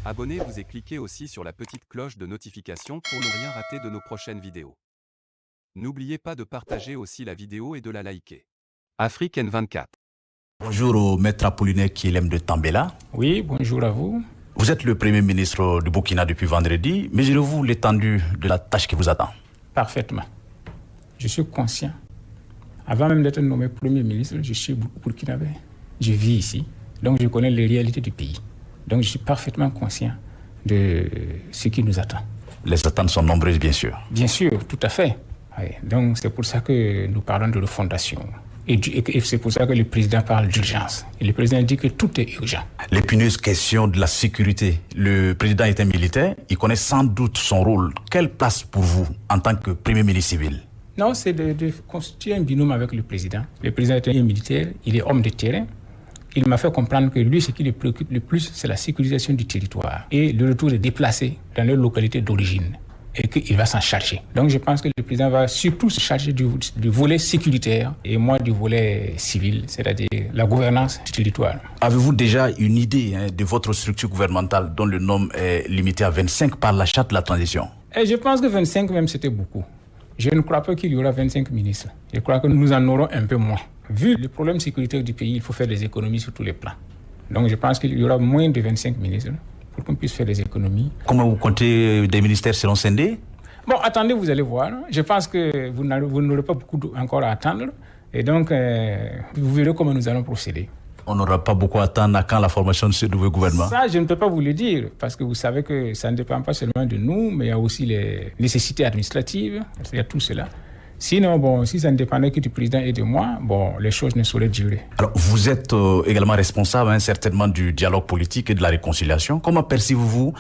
Abonnez-vous et cliquez aussi sur la petite cloche de notification pour ne rien rater de nos prochaines vidéos. N'oubliez pas de partager aussi la vidéo et de la liker. Afrique N24. Bonjour au maître Apollinaire Kyelem de Tambela. Oui, bonjour à vous. Vous êtes le Premier ministre du Burkina depuis vendredi. Mesurez-vous l'étendue de la tâche qui vous attend? Parfaitement. Je suis conscient. Avant même d'être nommé Premier ministre, je suis burkinabé. Je vis ici, donc je connais les réalités du pays. Donc je suis parfaitement conscient de ce qui nous attend. Les attentes sont nombreuses, bien sûr. Bien sûr, tout à fait. Oui. Donc c'est pour ça que nous parlons de refondation. Et c'est pour ça que le président parle d'urgence. Et le président dit que tout est urgent. L'épineuse question de la sécurité. Le président est un militaire, il connaît sans doute son rôle. Quelle place pour vous en tant que Premier ministre civil? Non, c'est de constituer un binôme avec le président. Le président est un militaire, il est homme de terrain. Il m'a fait comprendre que lui, ce qui le préoccupe le plus, c'est la sécurisation du territoire et le retour des déplacés dans leur localité d'origine. Et qu'il va s'en charger. Donc je pense que le président va surtout se charger du volet sécuritaire et moi du volet civil, c'est-à-dire la gouvernance du territoire. Avez-vous déjà une idée de votre structure gouvernementale dont le nombre est limité à 25 par la charte de la transition? Et je pense que 25 même c'était beaucoup. Je ne crois pas qu'il y aura 25 ministres. Je crois que nous en aurons un peu moins. Vu le problème sécuritaire du pays, il faut faire des économies sur tous les plans. Donc je pense qu'il y aura moins de 25 ministres pour qu'on puisse faire des économies. Comment vous comptez des ministères seront scindés? Bon, attendez, vous allez voir. Je pense que vous n'aurez pas beaucoup encore à attendre. Et donc, vous verrez comment nous allons procéder. On n'aura pas beaucoup à attendre à quand la formation de ce nouveau gouvernement? Ça, je ne peux pas vous le dire, parce que vous savez que ça ne dépend pas seulement de nous, mais il y a aussi les nécessités administratives. Il y a tout cela. Sinon, bon, si ça ne dépendait que du président et de moi, bon, les choses ne sauraient durer. Alors, vous êtes également responsable, certainement, du dialogue politique et de la réconciliation. Comment percevez-vous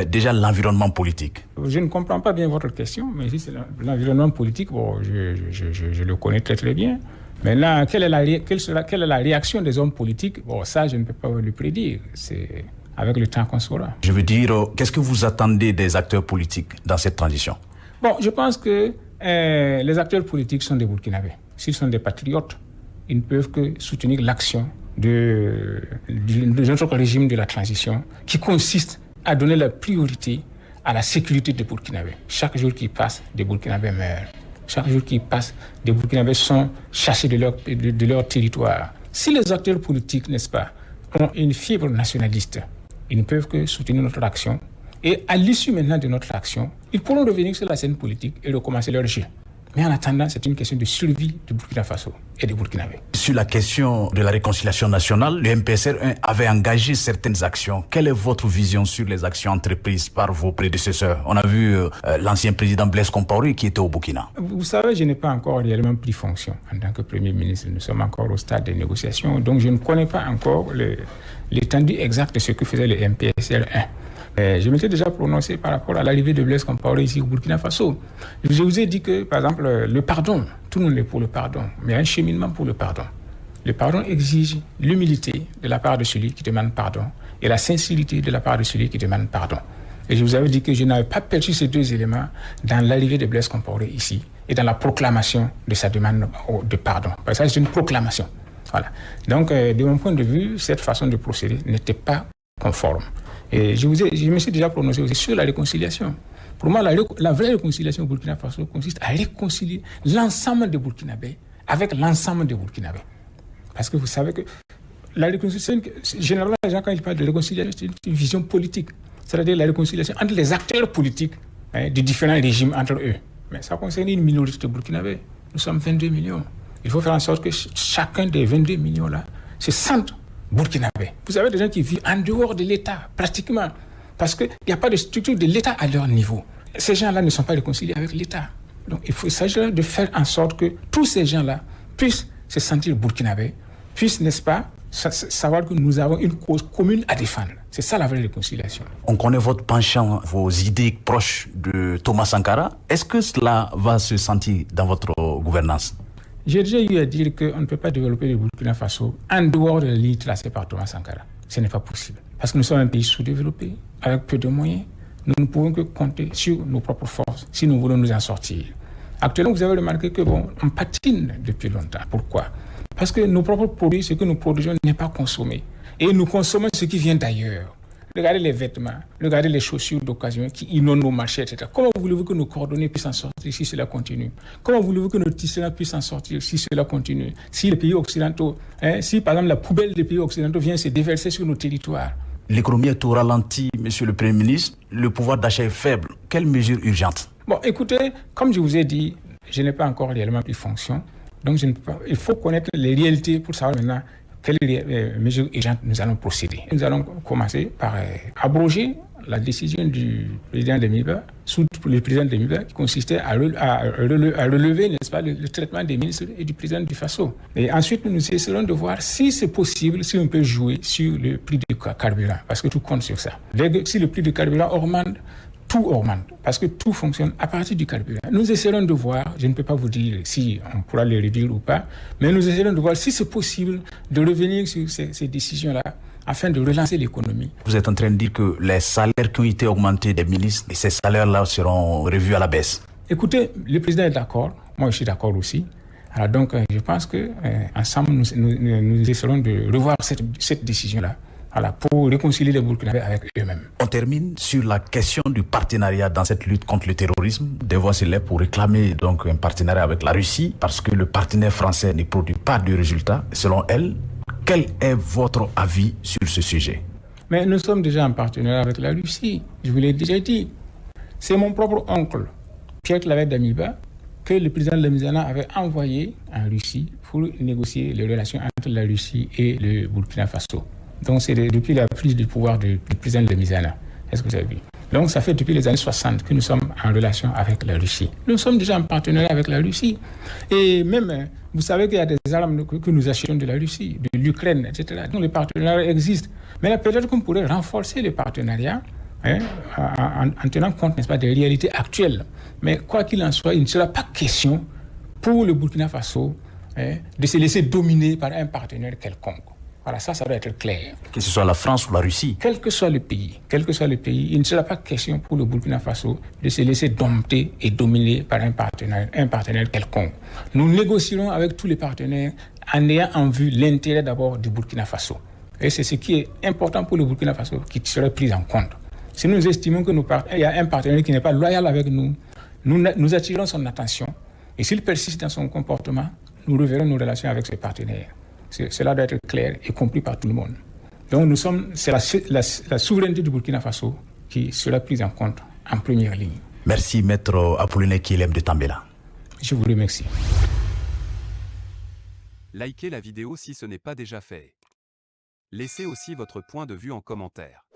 déjà l'environnement politique? Je ne comprends pas bien votre question, mais si c'est l'environnement politique, bon, je le connais très très bien. Maintenant, quelle est la réaction des hommes politiques? Bon, ça, je ne peux pas le prédire. C'est avec le temps qu'on saura. Je veux dire, qu'est-ce que vous attendez des acteurs politiques dans cette transition? Bon, je pense que les acteurs politiques sont des Burkinabés. S'ils sont des patriotes, ils ne peuvent que soutenir l'action de notre régime de la transition qui consiste à donner la priorité à la sécurité des Burkinabés. Chaque jour qui passe, des Burkinabés meurent. Chaque jour qui passe, des Burkinabés sont chassés de leur territoire. Si les acteurs politiques, n'est-ce pas, ont une fibre nationaliste, ils ne peuvent que soutenir notre action. Et à l'issue maintenant de notre action, ils pourront revenir sur la scène politique et recommencer leur jeu. Mais en attendant, c'est une question de survie du Burkina Faso et des Burkinabés. Sur la question de la réconciliation nationale, le MPSR1 avait engagé certaines actions. Quelle est votre vision sur les actions entreprises par vos prédécesseurs? On a vu l'ancien président Blaise Compaoré qui était au Burkina. Vous savez, je n'ai pas encore réellement pris fonction en tant que Premier ministre. Nous sommes encore au stade des négociations, donc je ne connais pas encore l'étendue exacte de ce que faisait le MPSR1. Je m'étais déjà prononcé par rapport à l'arrivée de Blaise Compaoré ici au Burkina Faso. Je vous ai dit que, par exemple, le pardon, tout le monde est pour le pardon, mais un cheminement pour le pardon. Le pardon exige l'humilité de la part de celui qui demande pardon et la sincérité de la part de celui qui demande pardon. Et je vous avais dit que je n'avais pas perçu ces deux éléments dans l'arrivée de Blaise Compaoré ici et dans la proclamation de sa demande de pardon. Parce que c'est une proclamation. Voilà. Donc, de mon point de vue, cette façon de procéder n'était pas conforme. Et je me suis déjà prononcé aussi sur la réconciliation. Pour moi, la vraie réconciliation au Burkina Faso consiste à réconcilier l'ensemble des Burkinabés avec l'ensemble des Burkinabés. Parce que vous savez que la réconciliation, généralement, les gens, quand ils parlent de réconciliation, c'est une vision politique. C'est-à-dire la réconciliation entre les acteurs politiques de différents régimes entre eux. Mais ça concerne une minorité de Burkinabés. Nous sommes 22 millions. Il faut faire en sorte que chacun des 22 millions-là se sente burkinabé. Vous avez des gens qui vivent en dehors de l'État, pratiquement, parce qu'il n'y a pas de structure de l'État à leur niveau. Ces gens-là ne sont pas réconciliés avec l'État. Donc il s'agit de faire en sorte que tous ces gens-là puissent se sentir burkinabés, puissent, n'est-ce pas, savoir que nous avons une cause commune à défendre. C'est ça la vraie réconciliation. On connaît votre penchant, vos idées proches de Thomas Sankara. Est-ce que cela va se sentir dans votre gouvernance? J'ai déjà eu à dire qu'on ne peut pas développer le Burkina Faso en dehors de la ligne tracée par Thomas Sankara. Ce n'est pas possible. Parce que nous sommes un pays sous-développé, avec peu de moyens. Nous ne pouvons que compter sur nos propres forces si nous voulons nous en sortir. Actuellement, vous avez remarqué que on patine depuis longtemps. Pourquoi? Parce que nos propres produits, ce que nous produisons n'est pas consommé. Et nous consommons ce qui vient d'ailleurs. Regardez les vêtements, regardez les chaussures d'occasion qui inondent nos marchés, etc. Comment voulez-vous que nos coordonnées puissent en sortir si cela continue? Comment voulez-vous que nos tisserands puissent en sortir si cela continue? Si les pays occidentaux, si par exemple la poubelle des pays occidentaux vient se déverser sur nos territoires. L'économie est au ralenti, monsieur le Premier ministre. Le pouvoir d'achat est faible. Quelles mesures urgentes? Bon, écoutez, comme je vous ai dit, je n'ai pas encore réellement pris fonction. Donc, il faut connaître les réalités pour savoir maintenant quelles mesures urgentes nous allons procéder. Nous allons commencer par abroger la décision du président Demiba, sous le président Demiba, qui consistait à relever, n'est-ce pas, le traitement des ministres et du président du Faso. Et ensuite, nous essaierons de voir si c'est possible, si on peut jouer sur le prix du carburant, parce que tout compte sur ça. Si le prix du carburant augmente, tout augmente, parce que tout fonctionne à partir du carburant. Nous essaierons de voir, je ne peux pas vous dire si on pourra le réduire ou pas, mais nous essaierons de voir si c'est possible de revenir sur ces décisions-là afin de relancer l'économie. Vous êtes en train de dire que les salaires qui ont été augmentés des ministres, et ces salaires-là seront revus à la baisse. Écoutez, le président est d'accord, moi je suis d'accord aussi. Alors donc, je pense qu'ensemble, nous essaierons de revoir cette décision-là. Voilà, pour réconcilier les Burkinabés avec eux-mêmes. On termine sur la question du partenariat dans cette lutte contre le terrorisme. Des voix s'élèvent pour réclamer donc un partenariat avec la Russie parce que le partenaire français ne produit pas de résultats. Selon elle, quel est votre avis sur ce sujet? Mais nous sommes déjà en partenariat avec la Russie. Je vous l'ai déjà dit. C'est mon propre oncle, Pierre Claver Damiba, que le président Lamizana avait envoyé en Russie pour négocier les relations entre la Russie et le Burkina Faso. Donc c'est depuis la prise du pouvoir du président Lamizana. Est-ce que vous avez vu? Donc ça fait depuis les années 60 que nous sommes en relation avec la Russie. Nous sommes déjà en partenariat avec la Russie. Et même, vous savez qu'il y a des armes que nous achetons de la Russie, de l'Ukraine, etc. Donc les partenariats existent. Mais peut-être qu'on pourrait renforcer les partenariats en tenant compte, n'est-ce pas, des réalités actuelles. Mais quoi qu'il en soit, il ne sera pas question pour le Burkina Faso de se laisser dominer par un partenaire quelconque. Voilà, ça doit être clair. Que ce soit la France ou la Russie. Quel que soit le pays, il ne sera pas question pour le Burkina Faso de se laisser dompter et dominer par un partenaire quelconque. Nous négocierons avec tous les partenaires en ayant en vue l'intérêt d'abord du Burkina Faso. Et c'est ce qui est important pour le Burkina Faso qui serait pris en compte. Si nous estimons qu'il y a un partenaire qui n'est pas loyal avec nous, nous attirons son attention. Et s'il persiste dans son comportement, nous reverrons nos relations avec ce partenaire. Cela doit être clair et compris par tout le monde. Donc c'est la souveraineté du Burkina Faso qui sera prise en compte en première ligne. Merci, Maître Apollinaire Kilem de Tambela. Je vous remercie. Likez la vidéo si ce n'est pas déjà fait. Laissez aussi votre point de vue en commentaire.